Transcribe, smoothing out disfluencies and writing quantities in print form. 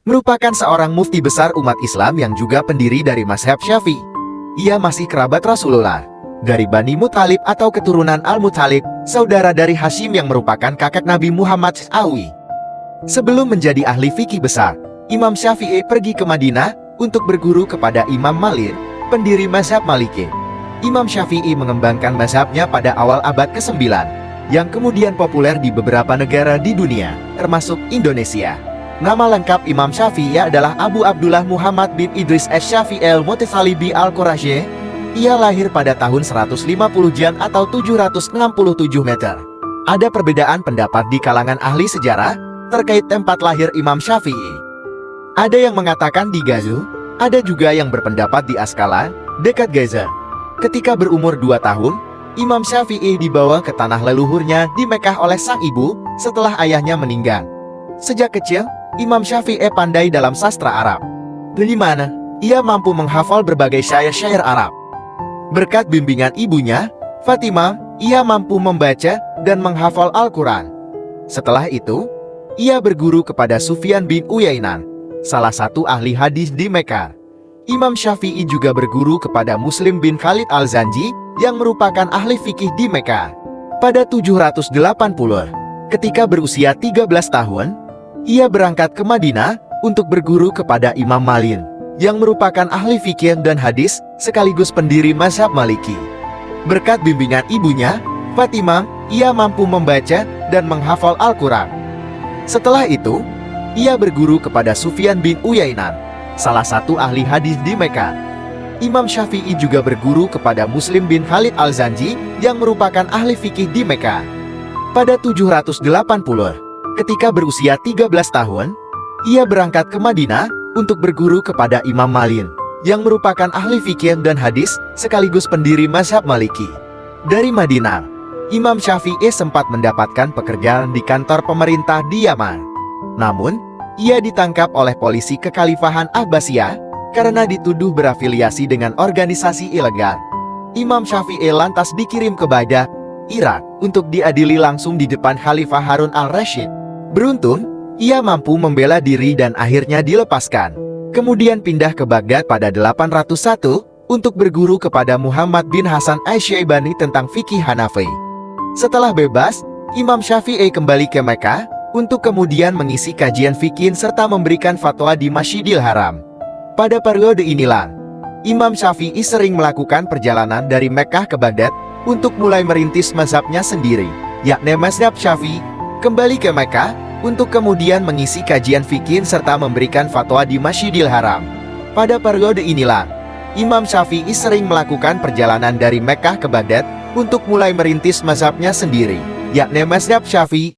merupakan seorang mufti besar umat Islam yang juga pendiri dari mazhab Syafi'i. Ia masih kerabat Rasulullah, dari Bani Muthalib atau keturunan Al-Muthalib, saudara dari Hashim yang merupakan kakek Nabi Muhammad SAW. Sebelum menjadi ahli fikih besar, Imam Syafi'i pergi ke Madinah untuk berguru kepada Imam Malik, pendiri mazhab Maliki. Imam Syafi'i mengembangkan mazhabnya pada awal abad ke-9, yang kemudian populer di beberapa negara di dunia, termasuk Indonesia. Nama lengkap Imam Syafi'i adalah Abu Abdullah Muhammad bin Idris Asy-Syafi'i al-Mutasalibi al-Qurasyi. Ia lahir pada tahun 150 Jan atau 767 meter. Ada perbedaan pendapat di kalangan ahli sejarah terkait tempat lahir Imam Syafi'i. Ada yang mengatakan di Gaza, ada juga yang berpendapat di Askala, dekat Gaza. Ketika berumur 2 tahun, Imam Syafi'i dibawa ke tanah leluhurnya di Mekah oleh sang ibu setelah ayahnya meninggal. Sejak kecil, Imam Syafi'i pandai dalam sastra Arab, di mana ia mampu menghafal berbagai syair-syair Arab. Berkat bimbingan ibunya, Fatimah, ia mampu membaca dan menghafal Al-Quran. Setelah itu, ia berguru kepada Sufyan bin Uyainah, salah satu ahli hadis di Mekah. Imam Syafi'i juga berguru kepada Muslim bin Khalid al-Zanji, yang merupakan ahli fikih di Mekah. Pada 780, ketika berusia 13 tahun, ia berangkat ke Madinah untuk berguru kepada Imam Malik, yang merupakan ahli fikih dan hadis sekaligus pendiri mazhab Maliki. Berkat bimbingan ibunya, Fatimah, ia mampu membaca dan menghafal Al-Quran. Setelah itu, ia berguru kepada Sufyan bin Uyainah, salah satu ahli hadis di Mekah. Imam Syafi'i juga berguru kepada Muslim bin Khalid al-Zanji, yang merupakan ahli fikih di Mekah. Pada 780, ketika berusia 13 tahun, ia berangkat ke Madinah untuk berguru kepada Imam Malik, yang merupakan ahli fikih dan hadis sekaligus pendiri mazhab Maliki. Dari Madinah, Imam Syafi'i sempat mendapatkan pekerjaan di kantor pemerintah di Yaman. Namun, ia ditangkap oleh polisi kekhalifahan Abbasiyah karena dituduh berafiliasi dengan organisasi ilegal. Imam Syafi'i lantas dikirim ke Baghdad, Irak, untuk diadili langsung di depan Khalifah Harun al-Rasyid. Beruntung, ia mampu membela diri dan akhirnya dilepaskan. Kemudian pindah ke Baghdad pada 801 untuk berguru kepada Muhammad bin Hasan Asy-Syaibani tentang fikih Hanafi. Setelah bebas, Imam Syafi'i kembali ke Mekah untuk kemudian mengisi kajian fikih serta memberikan fatwa di Masjidil Haram. Pada periode inilah, Imam Syafi'i sering melakukan perjalanan dari Mekah ke Baghdad untuk mulai merintis mazhabnya sendiri, yakni mazhab Syafi'i, kembali ke Mekah untuk kemudian mengisi kajian fikih serta memberikan fatwa di Masjidil Haram. Pada periode inilah, Imam Syafi'i sering melakukan perjalanan dari Mekah ke Baghdad untuk mulai merintis mazhabnya sendiri, yakni mazhab Syafi'i,